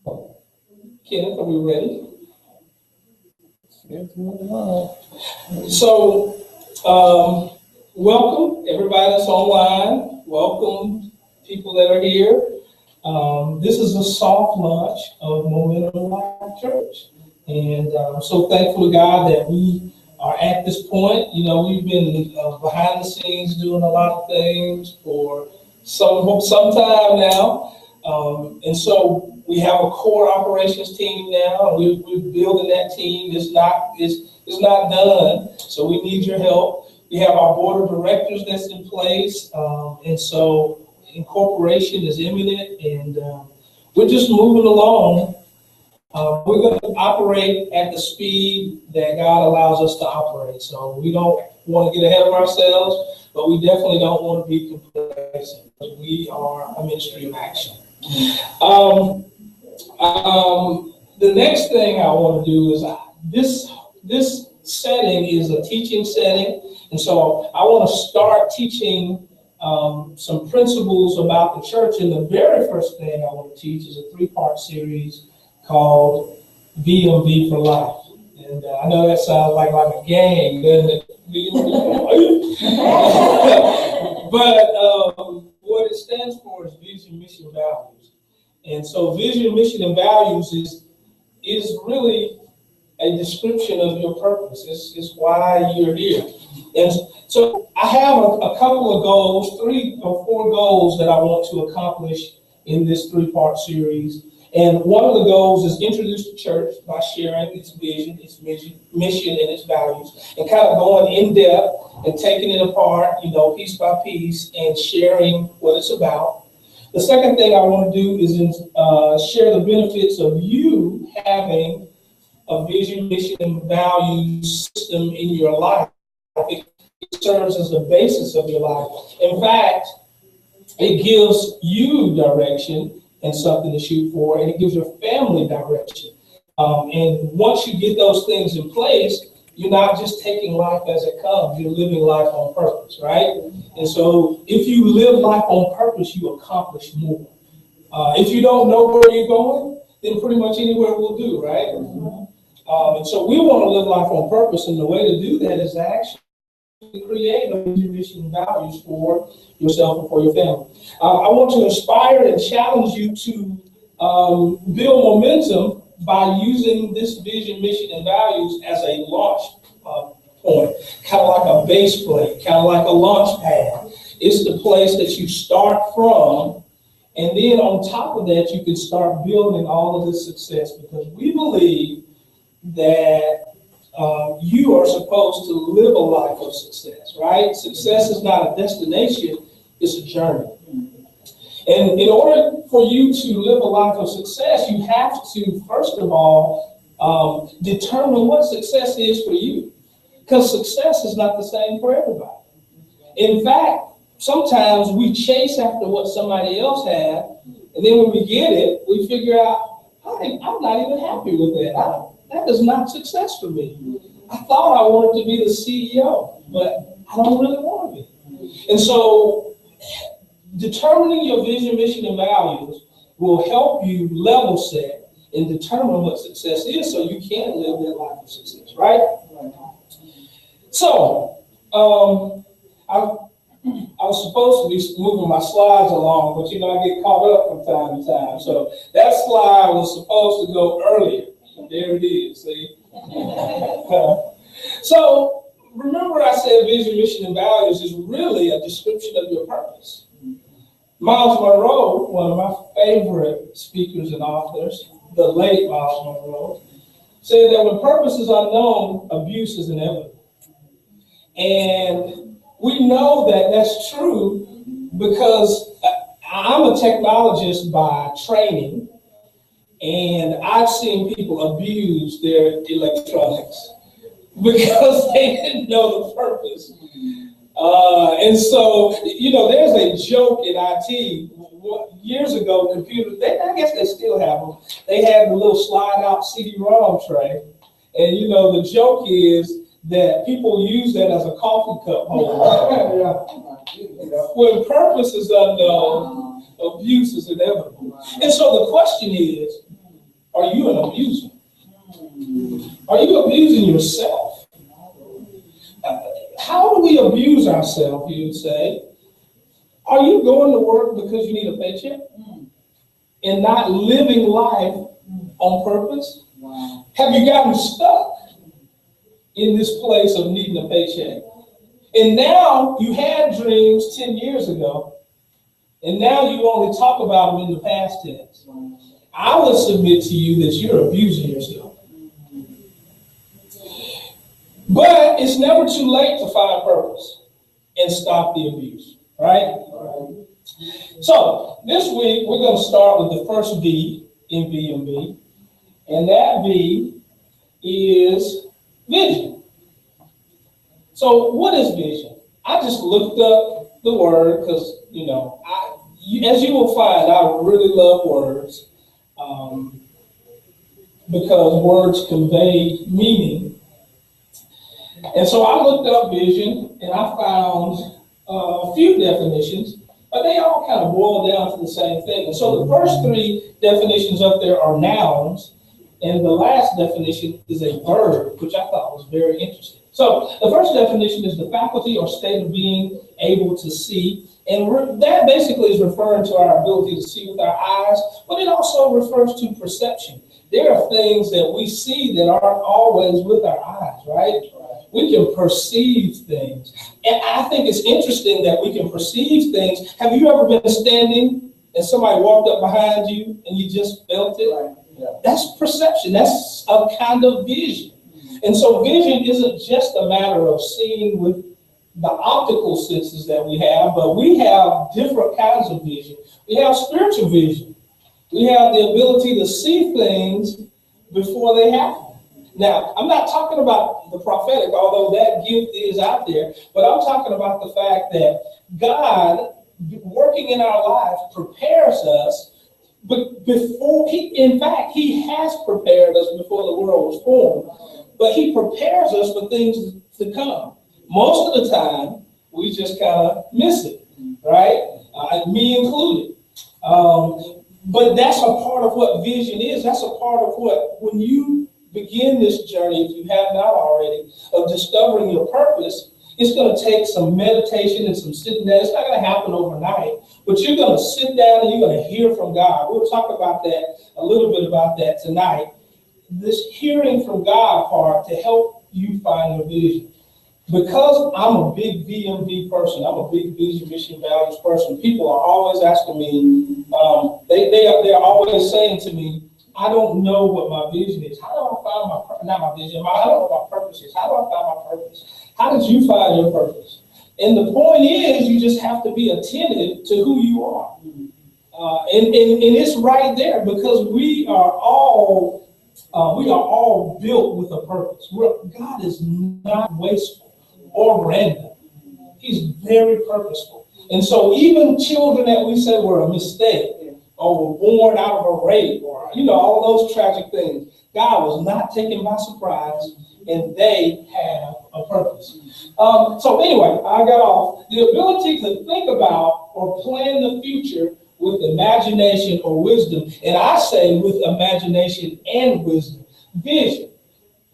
Kenneth, are we ready? So, welcome everybody that's online. Welcome people that are here. This is a soft launch of Momentum Life Church. And I'm so thankful to God that we are at this point. You know, we've been behind the scenes doing a lot of things for some time now. And so we have a core operations team now, and we're building that team. It's not done, so we need your help. We have our board of directors that's in place, and so incorporation is imminent, and we're just moving along. We're going to operate at the speed that God allows us to operate. So we don't want to get ahead of ourselves, but we definitely don't want to be complacent. We are a ministry of action. The next thing I want to do is this setting is a teaching setting, and so I want to start teaching some principles about the church. And the very first thing I want to teach is a 3-part series called VMV for Life. And I know that sounds like a gang, doesn't it? But what it stands for is vision, mission, values. And so vision, mission, and values is really a description of your purpose. It's why you're here. And so I have a couple of goals, 3 or 4 goals that I want to accomplish in this 3-part series. And one of the goals is introduce the church by sharing its vision, its mission, and its values, and kind of going in depth and taking it apart, piece by piece, and sharing what it's about. The second thing I want to do is share the benefits of you having a vision, mission, and value system in your life. It serves as the basis of your life. In fact, it gives you direction and something to shoot for, and it gives your family direction. And once you get those things in place, you're not just taking life as it comes, you're living life on purpose, right? And so if you live life on purpose, you accomplish more. If you don't know where you're going, then pretty much anywhere will do, right? And so we want to live life on purpose, and the way to do that is to actually create a mission and values for yourself and for your family. I want to inspire and challenge you to build momentum by using this vision, mission, and values as a launch point, kind of like a base plate, kind of like a launch pad. It's the place that you start from, and then on top of that, you can start building all of this success, because we believe that you are supposed to live a life of success, right? Success is not a destination, it's a journey. And in order for you to live a life of success, you have to, first of all, determine what success is for you. Because success is not the same for everybody. In fact, sometimes we chase after what somebody else had, and then when we get it, we figure out, I'm not even happy with that. That is not success for me. I thought I wanted to be the CEO, but I don't really want to be. And so determining your vision, mission, and values will help you level set and determine what success is, so you can live that life of success, right? So I was supposed to be moving my slides along, but I get caught up from time to time. So that slide was supposed to go earlier. There it is, see? So remember I said vision, mission, and values is really a description of your purpose. Miles Monroe, one of my favorite speakers and authors, the late Miles Monroe, said that when purpose is unknown, abuse is inevitable. And we know that that's true because I'm a technologist by training, and I've seen people abuse their electronics because they didn't know the purpose. And so, there's a joke in IT. Years ago, computers, I guess they still have them. They had the little slide-out CD-ROM tray. And, the joke is that people use that as a coffee cup holder. When purpose is unknown, abuse is inevitable. And so the question is, abusing? Are you abusing yourself? How do we abuse ourselves, you would say? Are you going to work because you need a paycheck and not living life on purpose? Wow. Have you gotten stuck in this place of needing a paycheck? And now you had dreams 10 years ago, and now you only talk about them in the past tense. I would submit to you that you're abusing yourself. But it's never too late to find purpose and stop the abuse, right? So this week, we're going to start with the first V in VMV, and that V is vision. So what is vision? I just looked up the word because, as you will find, I really love words because words convey meaning. And so I looked up vision and I found a few definitions, but they all kind of boil down to the same thing. And so the first three definitions up there are nouns, and the last definition is a verb, which I thought was very interesting. So the first definition is the faculty or state of being able to see. And that basically is referring to our ability to see with our eyes, but it also refers to perception. There are things that we see that aren't always with our eyes, right? We can perceive things. And I think it's interesting that we can perceive things. Have you ever been standing and somebody walked up behind you and you just felt it? Right. Yeah. That's perception. That's a kind of vision. And so vision isn't just a matter of seeing with the optical senses that we have, but we have different kinds of vision. We have spiritual vision. We have the ability to see things before they happen. Now, I'm not talking about the prophetic, although that gift is out there, but I'm talking about the fact that God, working in our life, prepares us, but before He has prepared us before the world was formed, but He prepares us for things to come. Most of the time, we just kind of miss it, right? Me included. But that's a part of what vision is. That's a part of what, when you begin this journey, if you have not already, of discovering your purpose, it's going to take some meditation and some sitting down. It's not going to happen overnight, but you're going to sit down and you're going to hear from God. We'll talk about that, a little bit about that tonight. This hearing from God part to help you find your vision. Because I'm a big VMV person, I'm a big vision, mission, values person, people are always asking me, they're always saying to me, I don't know what my vision is. How do I find not my vision, I don't know what my purpose is. How do I find my purpose? How did you find your purpose? And the point is, you just have to be attentive to who you are. And it's right there because we are all built with a purpose. God is not wasteful or random. He's very purposeful. And so even children that we say were a mistake or were born out of a rape or, all those tragic things, God was not taken by surprise, and they have a purpose. So anyway, I got off. The ability to think about or plan the future with imagination or wisdom, and I say with imagination and wisdom, vision.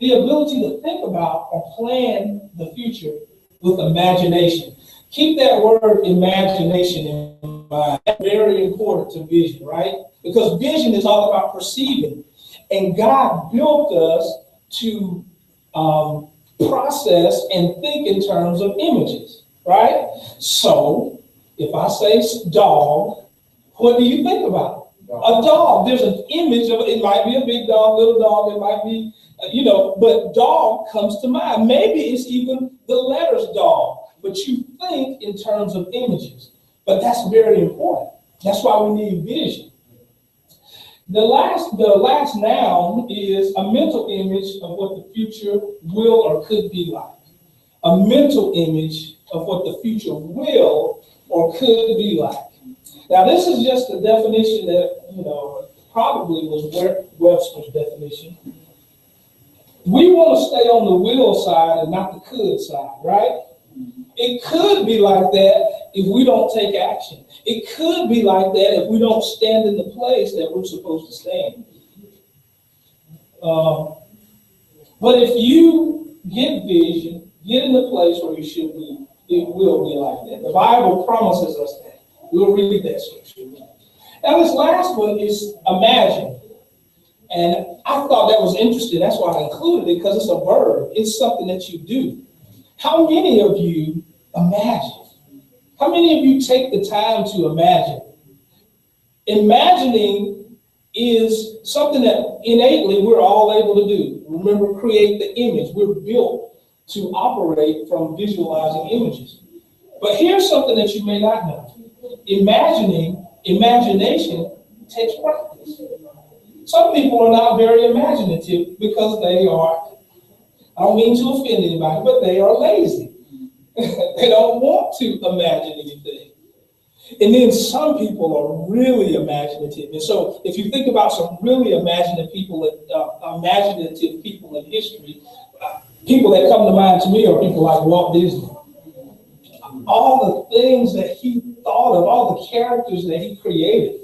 The ability to think about or plan the future with imagination. Keep that word imagination in mind. That's very important to vision, right? Because vision is all about perceiving. And God built us to process and think in terms of images, right? So if I say dog, what do you think about? A dog. There's an image of it. It might be a big dog, little dog. It might be, but dog comes to mind. Maybe it's even the letters dog, but you think in terms of images. But that's very important. That's why we need vision. The last noun is a mental image of what the future will or could be like. A mental image of what the future will or could be like. Now, this is just a definition that, probably was Webster's definition. We want to stay on the will side and not the could side, right? It could be like that if we don't take action. It could be like that if we don't stand in the place that we're supposed to stand. But if you get vision, get in the place where you should be, it will be like that. The Bible promises us that. We'll read that scripture. Now, this last one is imagine. And I thought that was interesting. That's why I included it, because it's a verb. It's something that you do. How many of you imagine? How many of you take the time to imagine? Imagining is something that innately we're all able to do. Remember, create the image. We're built to operate from visualizing images. But here's something that you may not know. Imagination takes practice. Some people are not very imaginative because they are, I don't mean to offend anybody, but they are lazy. They don't want to imagine anything. And then some people are really imaginative. And so if you think about some really imaginative people in history, people that come to mind to me are people like Walt Disney. All the things that he thought of, all the characters that he created.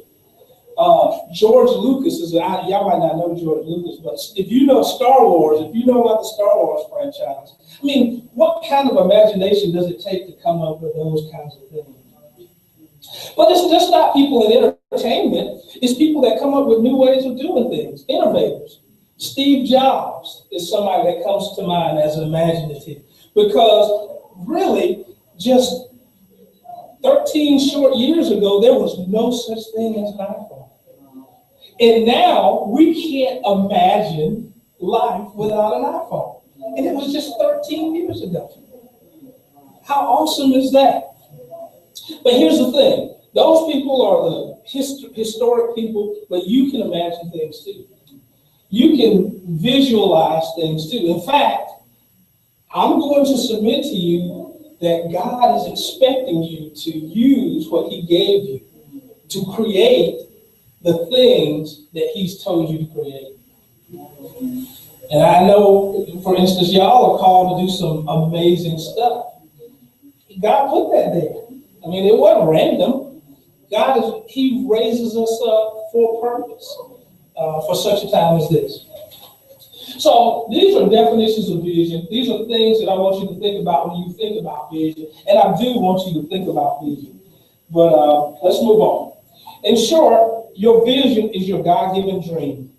George Lucas y'all might not know George Lucas, but if you know Star Wars, if you know about the Star Wars franchise, I mean, what kind of imagination does it take to come up with those kinds of things? But it's just not people in entertainment. It's people that come up with new ways of doing things, innovators. Steve Jobs is somebody that comes to mind as imaginative, because really just 13 short years ago, there was no such thing as an iPhone. And now we can't imagine life without an iPhone. And it was just 13 years ago. How awesome is that? But here's the thing. Those people are the historic people, but you can imagine things too. You can visualize things too. In fact, I'm going to submit to you that God is expecting you to use what he gave you to create the things that he's told you to create. And I know, for instance, y'all are called to do some amazing stuff. God put that there. I mean, it wasn't random. He raises us up for a purpose, for such a time as this. So these are definitions of vision. These are things that I want you to think about when you think about vision. And I do want you to think about vision. But let's move on. In short, your vision is your God-given dream.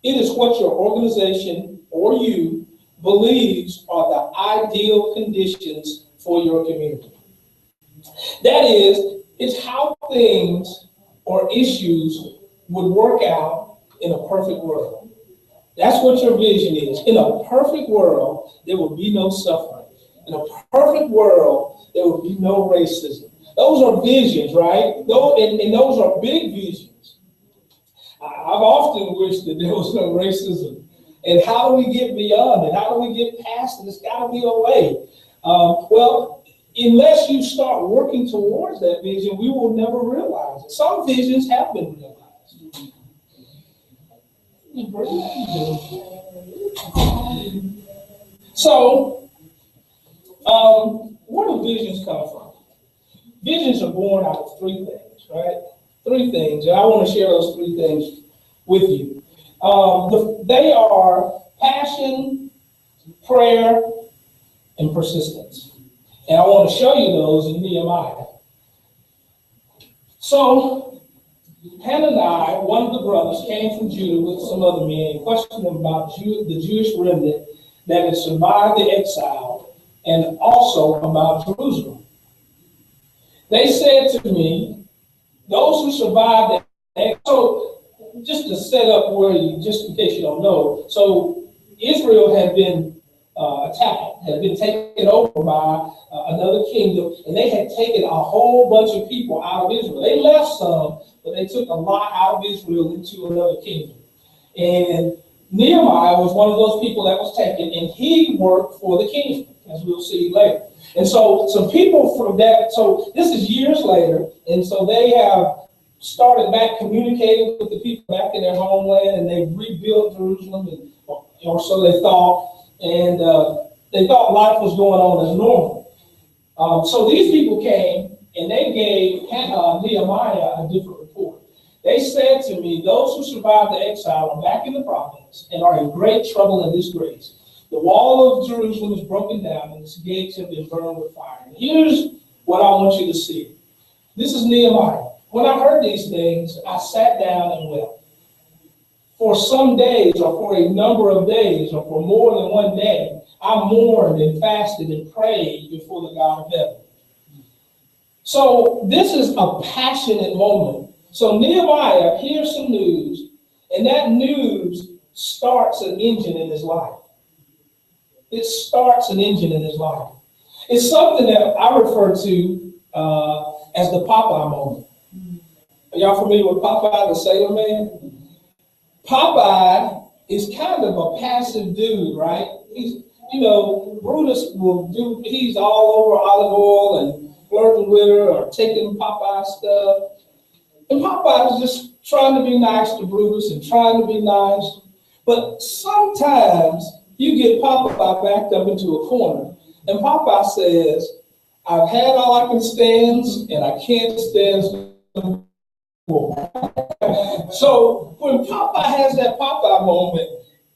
It is what your organization or you believes are the ideal conditions for your community. That is, it's how things or issues would work out in a perfect world. That's what your vision is. In a perfect world, there will be no suffering. In a perfect world, there will be no racism. Those are visions, right? And those are big visions. I've often wished that there was no racism. And how do we get beyond it? How do we get past it? There's got to be a way. Well, unless you start working towards that vision, we will never realize it. Some visions have been realized. So, where do visions come from? Visions are born out of three things, right? Three things, and I want to share those three things with you. They are passion, prayer, and persistence. And I want to show you those in Nehemiah. So, Hananiah, one of the brothers, came from Judah with some other men and questioned them about the Jewish remnant that had survived the exile and also about Jerusalem. They said to me, those who survived the exile, so just to set up just in case you don't know, so Israel had been attacked, had been taken over by another kingdom, and they had taken a whole bunch of people out of Israel. They left some, but they took a lot out of Israel into another kingdom. And Nehemiah was one of those people that was taken, and he worked for the king, as we'll see later. And so some people from that, so this is years later, and so they have started back communicating with the people back in their homeland, and they rebuilt Jerusalem, or so they thought. And they thought life was going on as normal. So these people came and they gave Nehemiah a different report. They said to me, those who survived the exile are back in the province and are in great trouble and disgrace. The wall of Jerusalem is broken down and its gates have been burned with fire. And here's what I want you to see. This is Nehemiah. When I heard these things, I sat down and wept. For some days, or for a number of days, or for more than one day, I mourned and fasted and prayed before the God of heaven. So this is a passionate moment. So Nehemiah hears some news, and that news starts an engine in his life. It starts an engine in his life. It's something that I refer to as the Popeye moment. Are y'all familiar with Popeye the Sailor Man? Popeye is kind of a passive dude, right? He's, Brutus will do, he's all over olive oil and flirting with her or taking Popeye stuff. And Popeye is just trying to be nice to Brutus and trying to be nice. But sometimes you get Popeye backed up into a corner, and Popeye says, I've had all I can stand, and I can't stand no more. So when Popeye has that Popeye moment,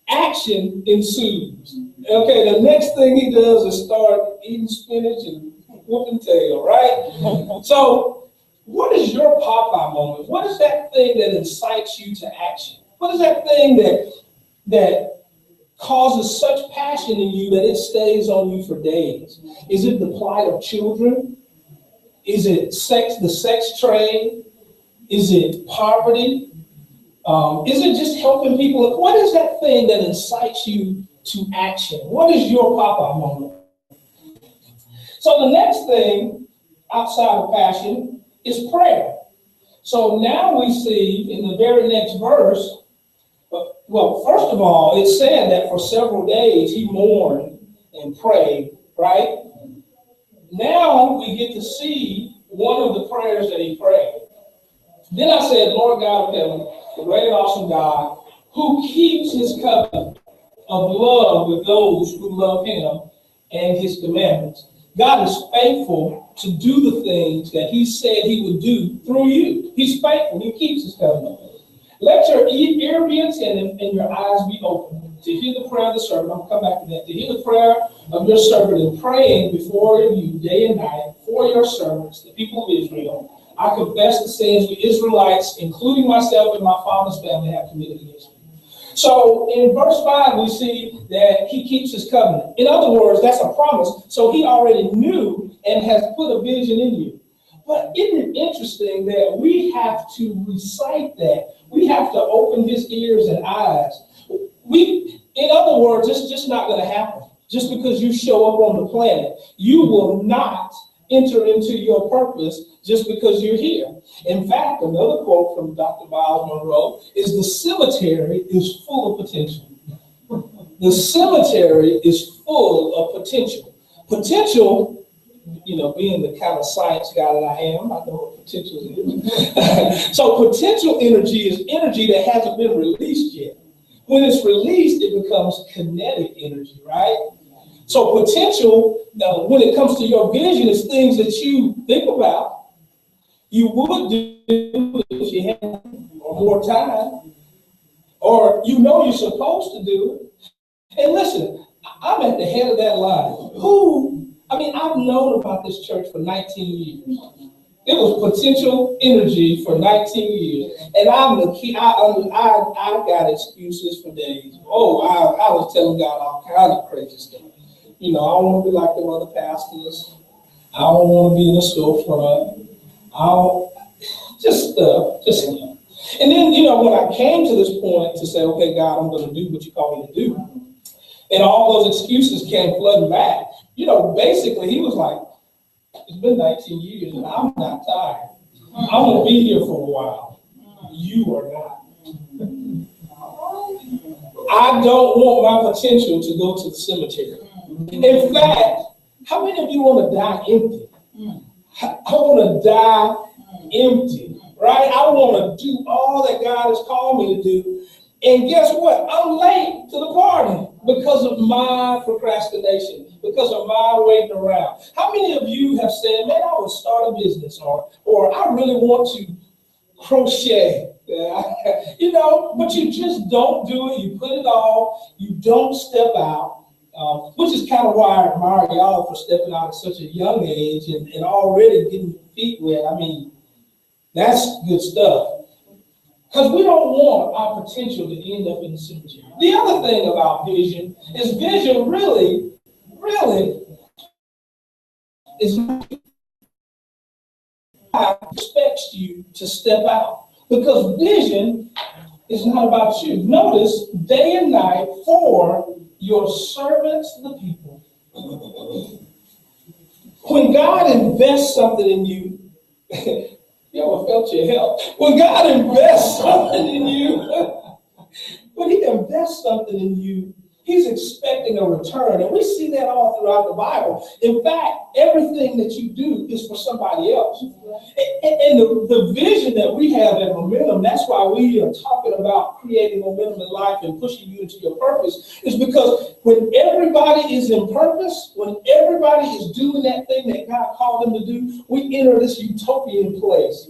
action ensues. Okay, the next thing he does is start eating spinach and whooping tail, right? So what is your Popeye moment? What is that thing that incites you to action? What is that thing that causes such passion in you that it stays on you for days? Is it the plight of children? Is it the sex trade? Is it poverty? Is it just helping people? What is that thing that incites you to action? What is your Popeye moment? So the next thing outside of passion is prayer. So now we see in the very next verse, well, first of all, it's said that for several days he mourned and prayed, right? Now we get to see one of the prayers that he prayed. Then I said, Lord God of heaven, the great and awesome God, who keeps his covenant of love with those who love him and his commandments. God is faithful to do the things that he said he would do through you. He's faithful. He keeps his covenant. Let your ear be attentive and your eyes be open to hear the prayer of the servant. I'll come back to that. To hear the prayer of your servant and praying before you day and night for your servants, the people of Israel. I confess the sins we Israelites, including myself and my father's family, have committed against you. So in verse 5, we see that he keeps his covenant. In other words, that's a promise. So he already knew and has put a vision in you. But isn't it interesting that we have to recite that? We have to open his ears and eyes. In other words, it's just not going to happen. Just because you show up on the planet, you will not enter into your purpose just because you're here. In fact, another quote from Dr. Miles Monroe is the cemetery is full of potential. The cemetery is full of potential. Potential, being the kind of science guy that I am, I know what potential is. So potential energy is energy that hasn't been released yet. When it's released, it becomes kinetic energy, right? So potential, when it comes to your vision, is things that you think about, you would do if you had more time, or you're supposed to do it. And listen, I'm at the head of that line. I've known about this church for 19 years. It was potential energy for 19 years. And I'm the key. I got excuses for days. I was telling God all kinds of crazy stuff. I don't want to be like the other pastors. I don't want to be in the storefront. Just stuff. And then, when I came to this point to say, okay, God, I'm going to do what you call me to do. And all those excuses came flooding back. Basically, he was like, it's been 19 years and I'm not tired. I'm going to be here for a while. You are not. I don't want my potential to go to the cemetery. In fact, how many of you want to die empty? I want to die empty, right? I want to do all that God has called me to do. And guess what? I'm late to the party because of my procrastination, because of my waiting around. How many of you have said, man, I would start a business or I really want to crochet. You know, but you just don't do it. You put it off. You don't step out, which is kind of why I admire y'all for stepping out at such a young age and already getting your feet wet. I mean, that's good stuff. Because we don't want our potential to end up in the cemetery. The other thing about vision is vision really is expects you to step out. Because vision is not about you. Notice, day and night for your servants, the people. When God invests something in you, you ever felt your help? When God invests something in you, when he invests something in you, he's expecting a return. And we see that all throughout the Bible. In fact, everything that you do is for somebody else. And the vision that we have at Momentum, that's why we are talking about creating momentum in life and pushing you into your purpose, is because when everybody is in purpose, when everybody is doing that thing that God called them to do, we enter this utopian place.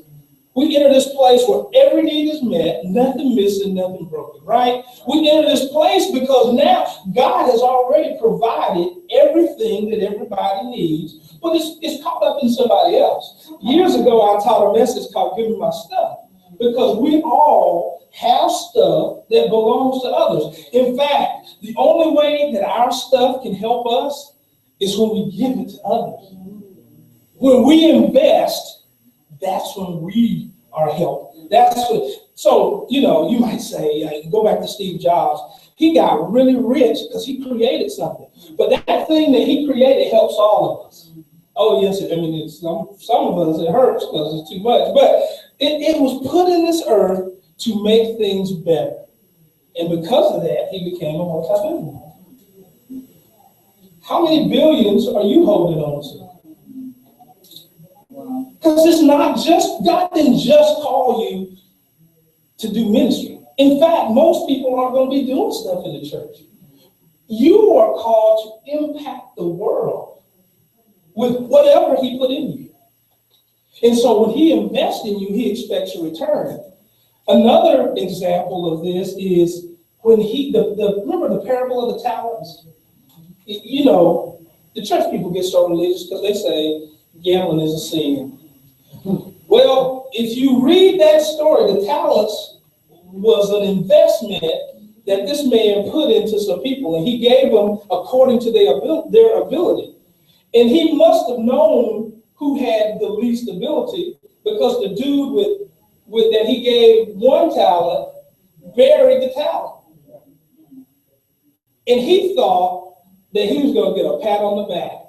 We enter this place where every need is met, nothing missing, nothing broken, right? We enter this place because now God has already provided everything that everybody needs, but it's caught up in somebody else. Years ago, I taught a message called Give Me My Stuff, because we all have stuff that belongs to others. In fact, the only way that our stuff can help us is when we give it to others. When we invest, that's when we are helped. So, you know, you might say, go back to Steve Jobs. He got really rich because he created something. But that thing that he created helps all of us. Oh, yes, I mean, some of us, it hurts because it's too much. But it was put in this earth to make things better. And because of that, he became a multi-billionaire. How many billions are you holding on to? Because it's not just, God didn't just call you to do ministry. In fact, most people aren't going to be doing stuff in the church. You are called to impact the world with whatever he put in you. And so when he invests in you, he expects a return. Another example of this is when remember the parable of the talents? You know, the church people get so religious because they say gambling is a sin. Well, if you read that story, the talents was an investment that this man put into some people, and he gave them according to their ability. And he must have known who had the least ability, because the dude with that he gave one talent buried the talent. And he thought that he was going to get a pat on the back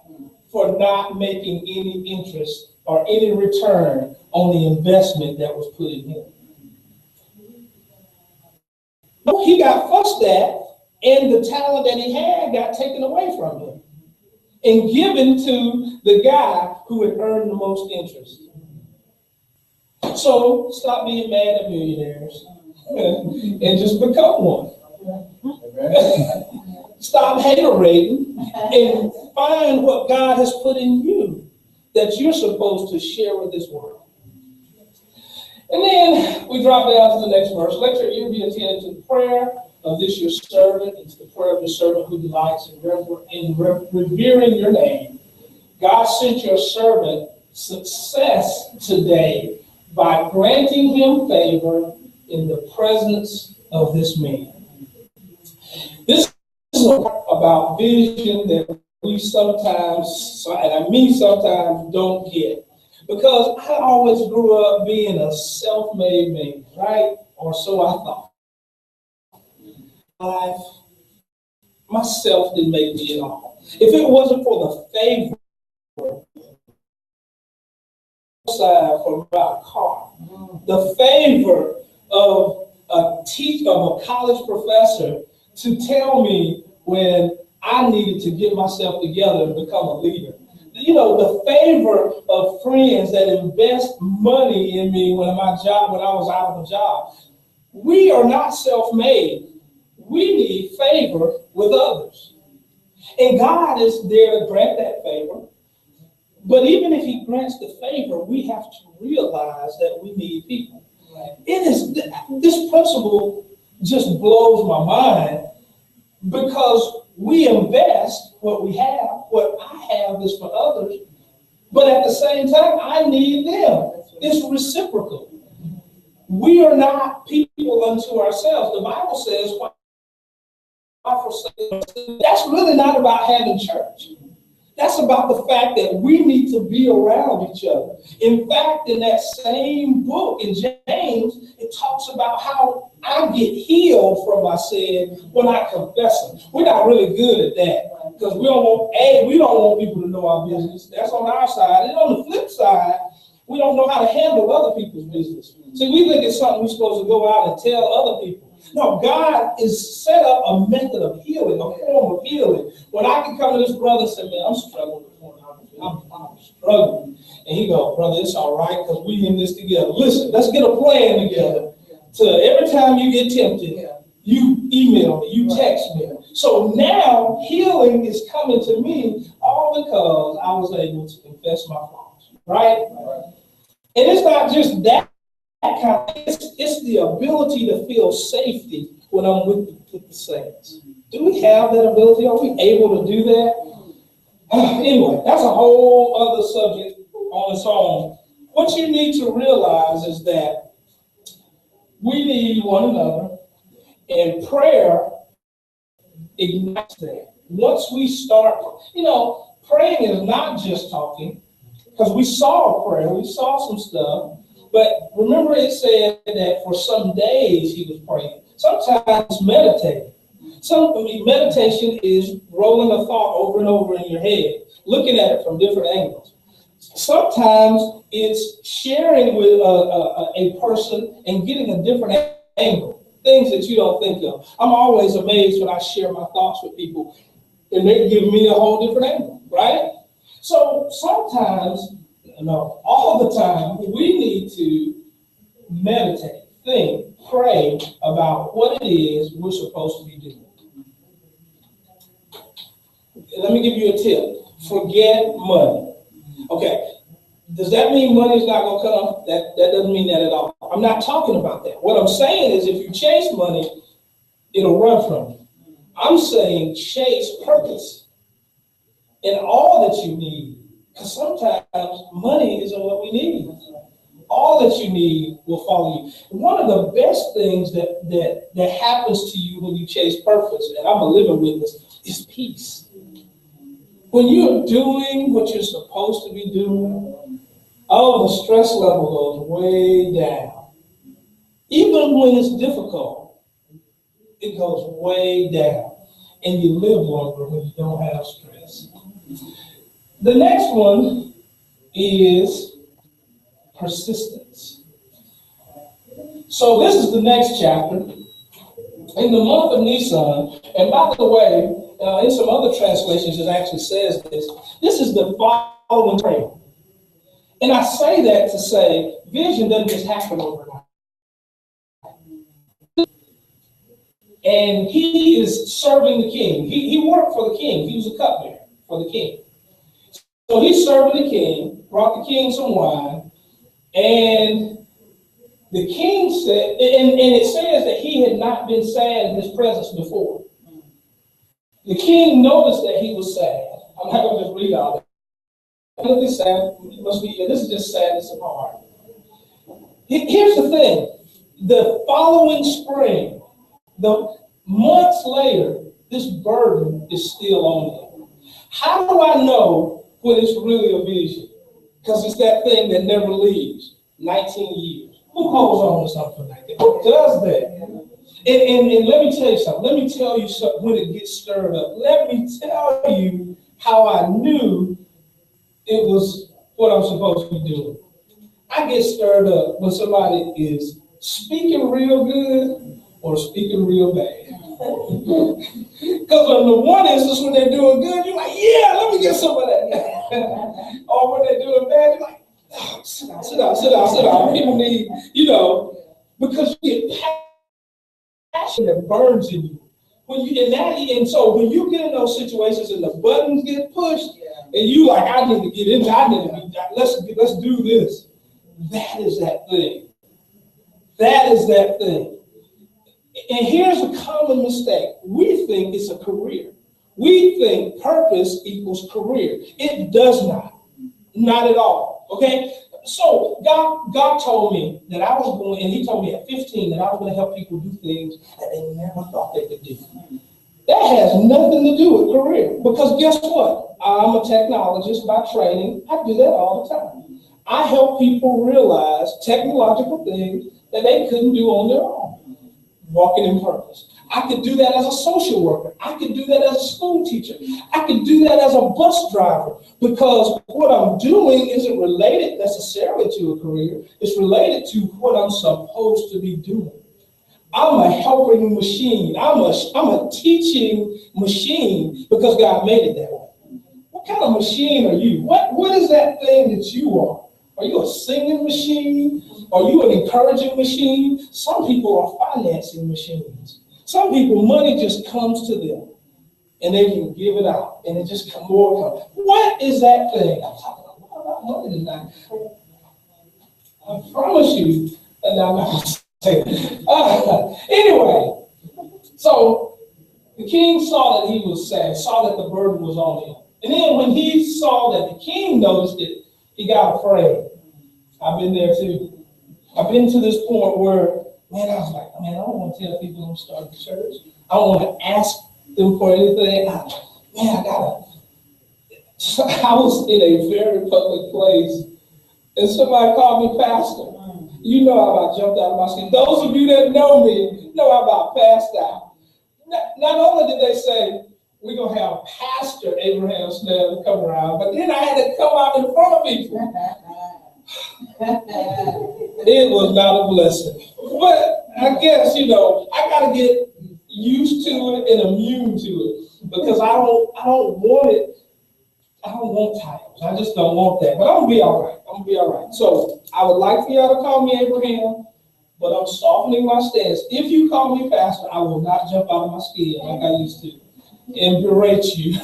for not making any interest or any return on the investment that was put in him. He got fussed at, and the talent that he had got taken away from him and given to the guy who had earned the most interest. So stop being mad at millionaires and just become one. Stop hater-rating and find what God has put in you that you're supposed to share with this world. And then we drop down to the next verse. Let your ear be attentive to the prayer of this your servant. It's the prayer of your servant who delights in revering your name. God sent your servant success today by granting him favor in the presence of this man. This is about vision that we sometimes, and I mean sometimes, don't get. Because I always grew up being a self-made man, right? Or so I thought. Myself didn't make me at all. If it wasn't for the favor for my car, the favor of a teacher, of a college professor to tell me when I needed to get myself together and become a leader. You know, the favor of friends that invest money in me when I was out of a job. We are not self-made. We need favor with others. And God is there to grant that favor. But even if he grants the favor, we have to realize that we need people. It is, this principle just blows my mind, because we invest what we have. What I have is for others, but at the same time, I need them. It's reciprocal. We are not people unto ourselves. The Bible says, that's really not about having church. That's about the fact that we need to be around each other. In fact, in that same book in James, it talks about how I get healed from my sin when I confess them. We're not really good at that, because we don't want people to know our business. That's on our side. And on the flip side, we don't know how to handle other people's business. See, we think it's something we're supposed to go out and tell other people. No, God is set up a method of healing, a form of healing. When I can come to this brother and say, man, I'm struggling with pornography. I'm struggling. And he goes, brother, it's all right, because we in this together. Listen, let's get a plan together. So every time you get tempted, you email me, you text me. So now healing is coming to me all because I was able to confess my flaws, right? And it's not just that kind of, it's the ability to feel safety when I'm with the saints. Do we have that ability? Are we able to do that? Anyway, that's a whole other subject on its own. What you need to realize is that we need one another, and prayer ignites that. Once we start, praying is not just talking, because we saw a prayer, we saw some stuff, but remember it said that for some days he was praying. Sometimes meditating. Meditation is rolling a thought over and over in your head, looking at it from different angles. Sometimes it's sharing with a person and getting a different angle, things that you don't think of. I'm always amazed when I share my thoughts with people and they give me a whole different angle, right? So sometimes, no, all the time, we need to meditate, think, pray about what it is we're supposed to be doing. Let me give you a tip. Forget money. Okay. Does that mean money's not going to come? That doesn't mean that at all. I'm not talking about that. What I'm saying is if you chase money, it'll run from you. I'm saying chase purpose and all that you need. Because sometimes money isn't what we need. All that you need will follow you. One of the best things that happens to you when you chase purpose, and I'm a living witness, is peace. When you're doing what you're supposed to be doing, the stress level goes way down. Even when it's difficult, it goes way down. And you live longer when you don't have stress. The next one is persistence. So this is the next chapter. In the month of Nisan, and by the way, in some other translations it actually says this. This is the following prayer. And I say that to say vision doesn't just happen overnight. And he is serving the king. He worked for the king. He was a cupbearer for the king. So he's serving the king, brought the king some wine, and the king said, and it says that he had not been sad in his presence before. The king noticed that he was sad. I'm not going to just read all that. Look, this sad. It must be. This is just sadness of heart. Here's the thing: the following spring, the months later, this burden is still on him. How do I know when it's really a vision? Because it's that thing that never leaves. 19 years. Who holds on to something like that? Who does that? And let me tell you something. Let me tell you something when it gets stirred up. Let me tell you how I knew it was what I'm supposed to be doing. I get stirred up when somebody is speaking real good or speaking real bad. Because on the one instance, when they're doing good, you're like, yeah, let me get some of that. Or when they're doing bad, you're like, oh, sit down. People need, because you get passion that burns in you. So when you get in those situations and the buttons get pushed, and you like, I need to get into, let's do this. That is that thing That is that thing. And here's a common mistake. We think it's a career. We think purpose equals career. It does not. Not at all. Okay? So God told me that I was going, and he told me at 15 that I was going to help people do things that they never thought they could do. That has nothing to do with career. Because guess what? I'm a technologist by training. I do that all the time. I help people realize technological things that they couldn't do on their own. Walking in purpose. I could do that as a social worker. I could do that as a school teacher. I could do that as a bus driver, because what I'm doing isn't related necessarily to a career. It's related to what I'm supposed to be doing. I'm a helping machine. I'm a teaching machine because God made it that way. What kind of machine are you? What is that thing that you are? Are you a singing machine? Are you an encouraging machine? Some people are financing machines. Some people, money just comes to them and they can give it out and it just comes more. What is that thing? I'm talking about money tonight. I promise you, and I'm not going to say it. Anyway, so the king saw that he was sad, saw that the burden was on him. And then when he saw that the king noticed it, he got afraid. I've been there too. I've been to this point where, man, I was like, man, I don't want to tell people I'm starting a church. I don't want to ask them for anything. I was in a very public place, and somebody called me pastor. You know how I jumped out of my skin. Those of you that know me know how I passed out. Not only did they say, we're going to have Pastor Abraham Snell come around, but then I had to come out in front of people. It was not a blessing. But I guess, I got to get used to it and immune to it, because I don't want it. I don't want titles. I just don't want that. But I'm going to be all right. I'm going to be all right. So I would like for y'all to call me Abraham, but I'm softening my stance. If you call me pastor, I will not jump out of my skin like I used to and berate you.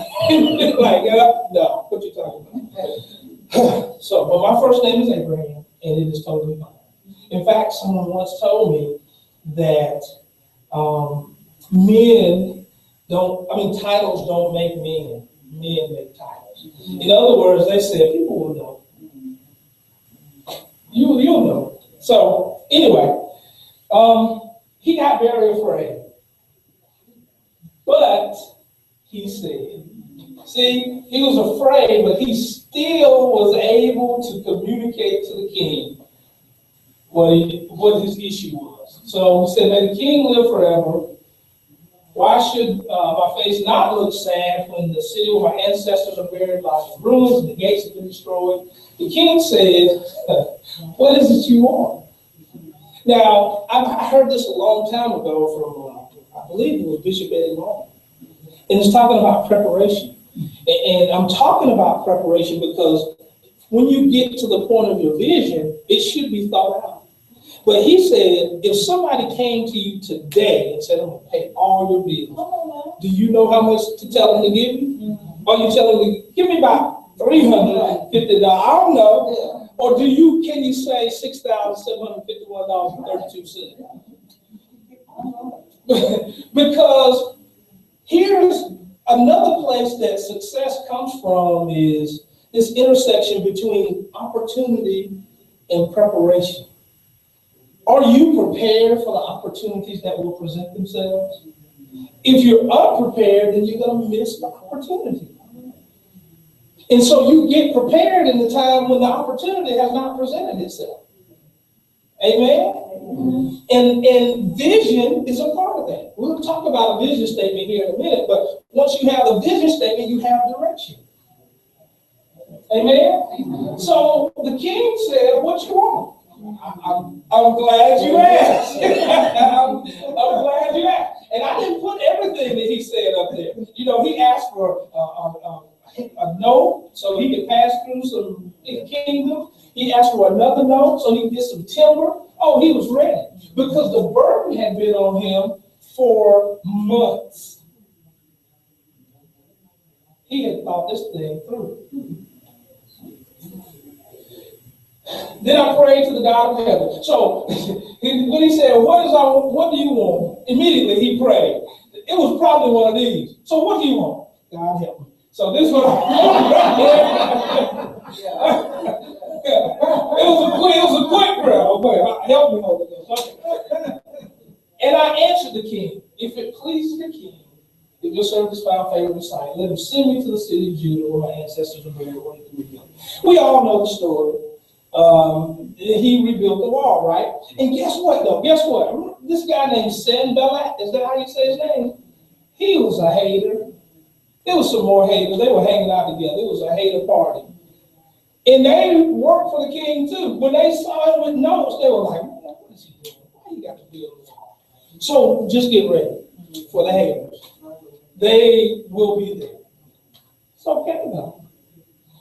Like, no, what you talking about? So, but my first name is Abraham, and it is totally fine. In fact, someone once told me that titles don't make men. Men make titles. In other words, they said people will know. You'll know. So anyway, he got very afraid. But he said, see, he was afraid, but he still was able to communicate to the king what his issue was. So he said, may the king live forever. Why should my face not look sad when the city where my ancestors are buried lies in ruins and the gates have been destroyed? The king said, what is it you want? Now, I heard this a long time ago from, I believe it was Bishop Eddie Long. And it's talking about preparation. And I'm talking about preparation because when you get to the point of your vision, it should be thought out. But he said, if somebody came to you today and said, I'm going to pay all your bills, do you know how much to tell them to give you? Are you telling me, give me about $350? I don't know. Or can you say $6,751.32? Because here's another place that success comes from is this intersection between opportunity and preparation. Are you prepared for the opportunities that will present themselves? If you're unprepared, then you're going to miss the opportunity. And so you get prepared in the time when the opportunity has not presented itself. Amen? Mm-hmm. And vision is a part of that. We'll talk about a vision statement here in a minute, but once you have a vision statement, you have direction. Amen? Mm-hmm. So the king said, what you want? I'm glad you asked. I'm glad you asked. And I didn't put everything that he said up there. He asked for a note so he could pass through some kingdom. He asked for another note so he could get some timber. Oh, he was ready because the burden had been on him for months. He had thought this thing through. Then I prayed to the God of heaven. So when he said, what do you want? Immediately he prayed. It was probably one of these. So what do you want? God help me. So this one, it was a quick prayer. Okay, help me, Holy Ghost. And I answered the king, if it pleases the king, if your servant is found favorable sight, let him send me to the city of Judah where my ancestors were buried. We all know the story. He rebuilt the wall, right? And guess what, though? Guess what? This guy named Sanballat, is that how you say his name? He was a hater. There was some more haters. They were hanging out together. It was a hater party. And they worked for the king, too. When they saw it with notes, they were like, what is he doing? Why you got to build this wall? So just get ready for the haters. They will be there. It's okay, though.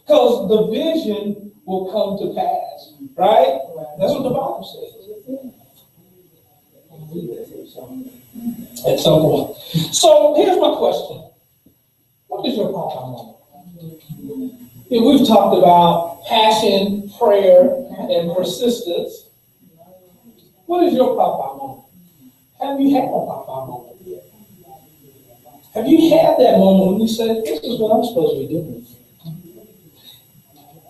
Because the vision will come to pass, right? That's what the Bible says. At some point. So here's my question. What is your papa moment? We've talked about passion, prayer, and persistence. What is your papa moment? Have you had a papa moment yet? Have you had that moment when you said, this is what I'm supposed to be doing?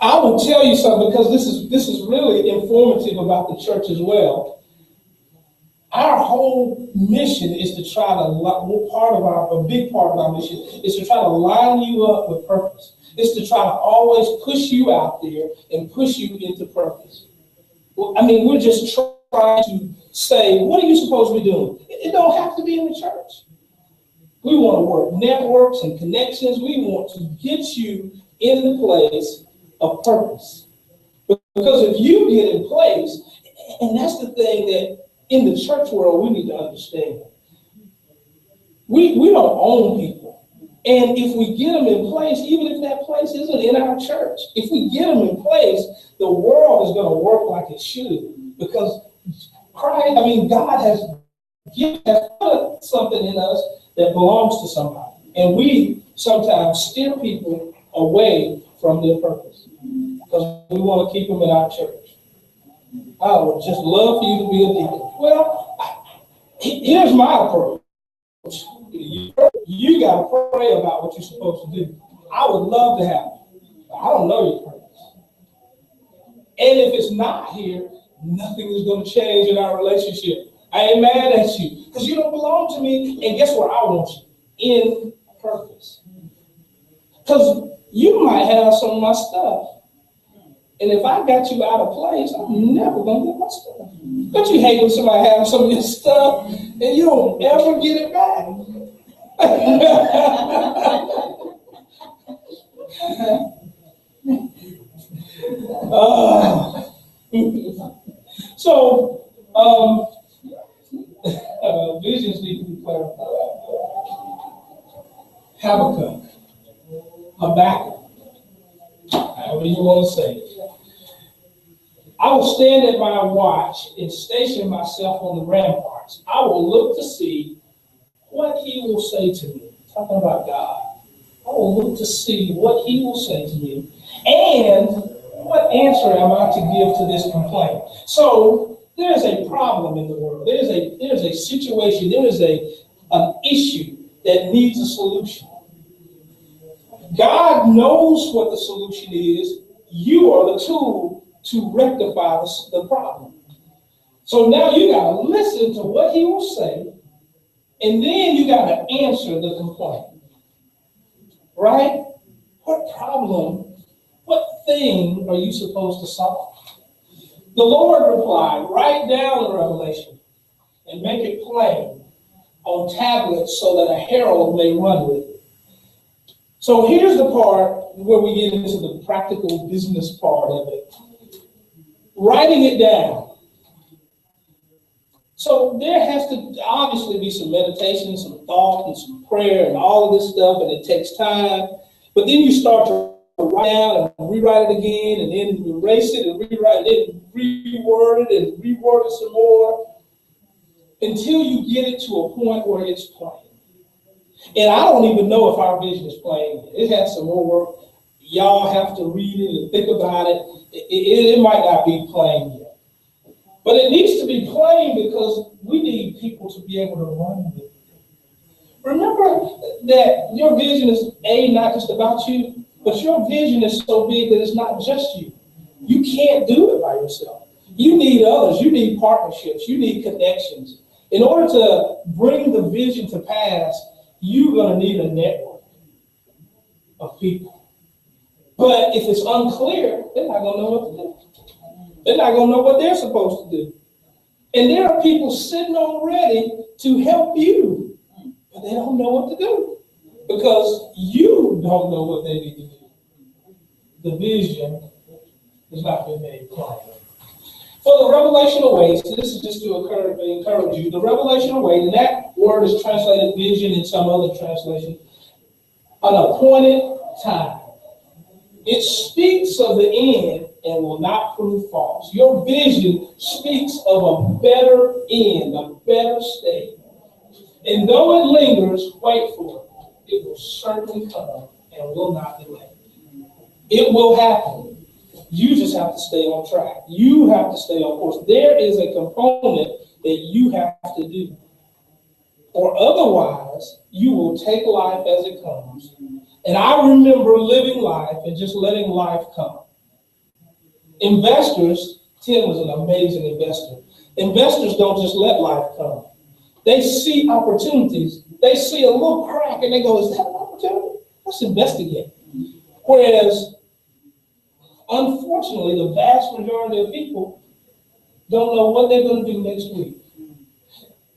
I will tell you something, because this is really informative about the church as well. Our whole mission is to try to, a big part of our mission is to try to line you up with purpose. It's to try to always push you out there and push you into purpose. We're just trying to say, what are you supposed to be doing? It don't have to be in the church. We want to work networks and connections. We want to get you in the place of purpose. Because if you get in place, and that's the thing that in the church world we need to understand. We don't own people. And if we get them in place, even if that place isn't in our church, if we get them in place, the world is going to work like it should. Because God has put something in us that belongs to somebody. And we sometimes steer people away from their purpose because we want to keep them in our church. I would just love for you to be a deacon. Well, here's my approach. You got to pray about what you're supposed to do. I would love to have it. I don't know your purpose. And if it's not here, nothing is going to change in our relationship. I ain't mad at you because you don't belong to me. And guess where I want you? In purpose. Because you might have some of my stuff. And if I got you out of place, I'm never going to get my stuff. Don't you hate when somebody has some of your stuff and you don't ever get it back? Visions need to be clarified. Habakkuk, however you want to say it. I will stand at my watch and station myself on the ramparts. I will look to see what he will say to me. Talking about God. I will look to see what he will say to me. And what answer am I to give to this complaint? So there's a problem in the world. There's a situation. There is an issue that needs a solution. God knows what the solution is. You are the tool to rectify the problem. So now you got to listen to what he will say, and then you got to answer the complaint. Right? What problem, what thing are you supposed to solve? The Lord replied, write down the revelation and make it plain on tablets so that a herald may run with it. So here's the part where we get into the practical business part of it. Writing it down. So there has to obviously be some meditation, some thought, and some prayer, and all of this stuff, and it takes time. But then you start to write down and rewrite it again, and then erase it and rewrite it, and reword it and reword it some more, until you get it to a point where it's plain. And I don't even know if our vision is plain. It has some more work. y'all have to read it and think about it. It might not be plain yet. But it needs to be plain because we need people to be able to run with it. Remember that your vision is not just about you, but your vision is so big that it's not just you. You can't do it by yourself. You need others. You need partnerships. You need connections. In order to bring the vision to pass, you're going to need a network of people. But if it's unclear, they're not going to know what to do. They're not going to know what they're supposed to do. And there are people sitting on ready to help you, but they don't know what to do because you don't know what they need to do. The vision has not been made plain. For the revelational way, so this is just to encourage you, the revelational way, and that word is translated vision in some other translation, an appointed time. It speaks of the end and will not prove false. Your vision speaks of a better end, a better state. And though it lingers, wait for it. It will certainly come and will not delay. It will happen. You just have to stay on track. You have to stay on course. There is a component that you have to do. Or otherwise, you will take life as it comes. And I remember living life and just letting life come. Investors, Tim was an amazing investor. Investors don't just let life come. They see opportunities. They see a little crack and they go, is that an opportunity? Let's investigate. Whereas, unfortunately, the vast majority of people don't know what they're going to do next week.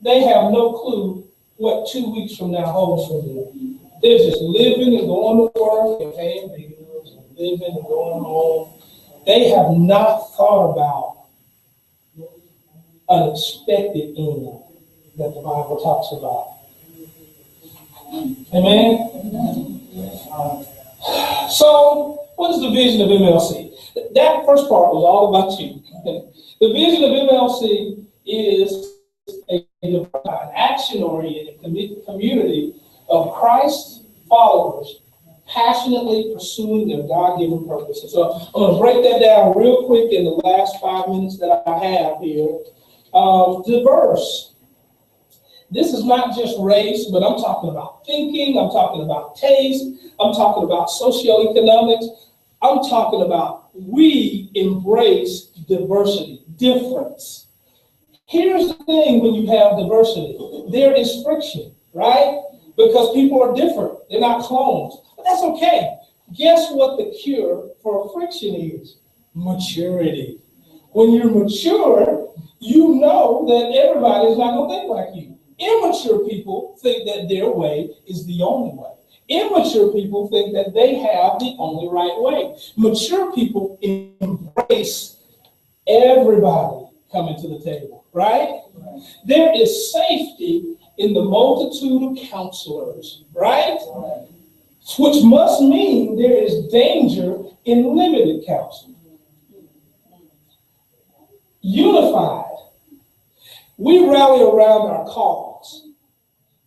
They have no clue what 2 weeks from now holds for them. They're just living and going to work and paying bills and living and going home. They have not thought about an expected end that the Bible talks about. Amen? So, what is the vision of MLC? That first part was all about you. The vision of MLC is an action-oriented community of Christ followers passionately pursuing their God-given purpose. And so I'm going to break that down real quick in the last 5 minutes that I have here. Diverse. This is not just race, but I'm talking about thinking. I'm talking about taste. I'm talking about socioeconomics. I'm talking about we embrace diversity, difference. Here's the thing when you have diversity. There is friction, right? Because people are different. They're not clones. But that's okay. Guess what the cure for friction is? Maturity. When you're mature, you know that everybody is not going to think like you. Immature people think that their way is the only way. Immature people think that they have the only right way. Mature people embrace everybody coming to the table, right? There is safety in the multitude of counselors, right? Which must mean there is danger in limited counsel. Unified. We rally around our cause.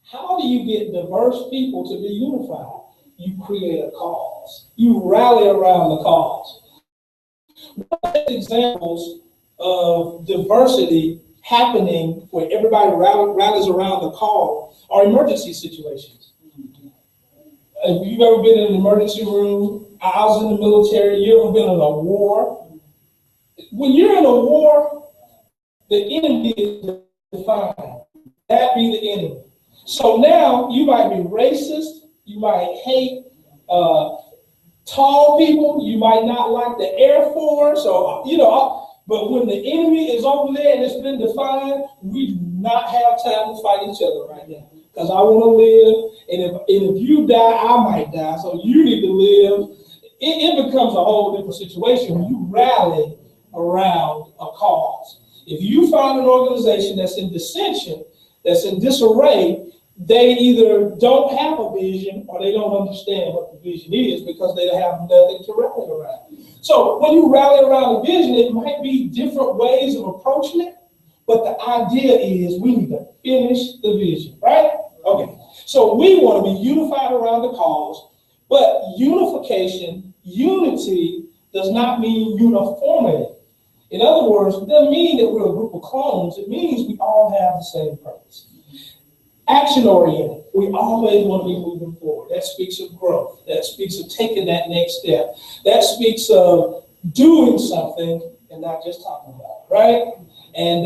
How do you get diverse people to be unified? You create a cause. You rally around the cause. One of the examples of diversity happening where everybody rallies around the cause are emergency situations. If you've ever been in an emergency room, I was in the military, you ever been in a war? When you're in a war, the enemy is defined. That be the enemy. So now you might be racist, you might hate tall people, you might not like the Air Force, or but when the enemy is over there and it's been defined, we do not have time to fight each other right now. Because I want to live, and if you die, I might die, so you need to live. It becomes a whole different situation when you rally around a cause. If you find an organization that's in dissension, that's in disarray, they either don't have a vision or they don't understand what the vision is because they have nothing to rally around. So when you rally around a vision, it might be different ways of approaching it, but the idea is we need to finish the vision, right? Okay, so we want to be unified around the cause, but unification unity does not mean uniformity. In other words, it doesn't mean that we're a group of clones. It means we all have the same purpose. Action-oriented. We always want to be moving forward. That speaks of growth. That speaks of taking that next step. That speaks of doing something and not just talking about it, right? And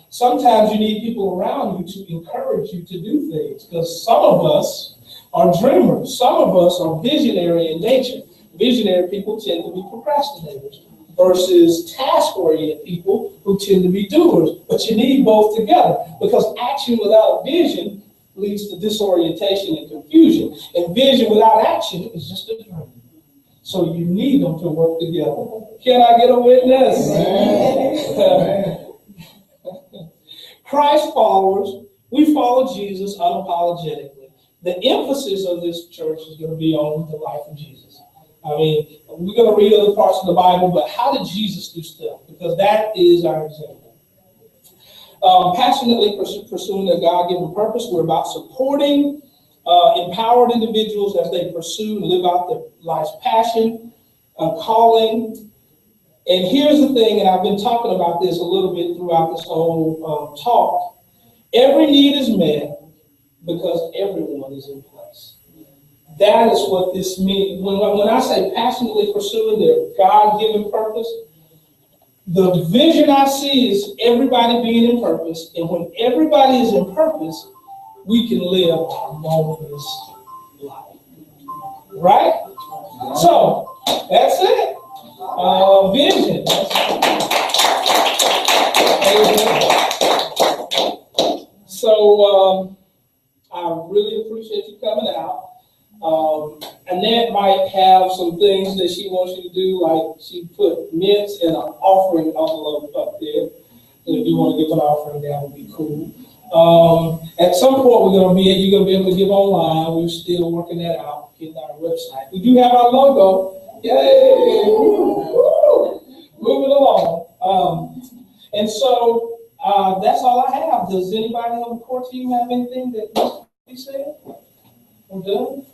sometimes you need people around you to encourage you to do things, because some of us are dreamers. Some of us are visionary in nature. Visionary people tend to be procrastinators versus task-oriented people who tend to be doers. But you need both together, because action without vision leads to disorientation and confusion. And vision without action is just a dream. So you need them to work together. Can I get a witness? Christ followers, we follow Jesus unapologetically. The emphasis of this church is going to be on the life of Jesus. I mean, we're going to read other parts of the Bible, but how did Jesus do stuff? Because that is our example. Passionately pursuing their God-given purpose. We're about supporting empowered individuals as they pursue and live out their life's passion, calling. And here's the thing, and I've been talking about this a little bit throughout this whole talk. Every need is met because everyone is in place. That is what this means. When I say passionately pursuing their God-given purpose, the vision I see is everybody being in purpose. And when everybody is in purpose, we can live a harmonious life. Right? So, that's it. Vision. So, I really appreciate you coming out. Annette might have some things that she wants you to do, like she put mints and an offering envelope up there. So if you want to give an offering, that would be cool. At some point, you're going to be able to give online. We're still working that out, getting our website. We do have our logo. Yay! Woo! Moving along. And so that's all I have. Does anybody on the core team have anything that needs to be said? We're done.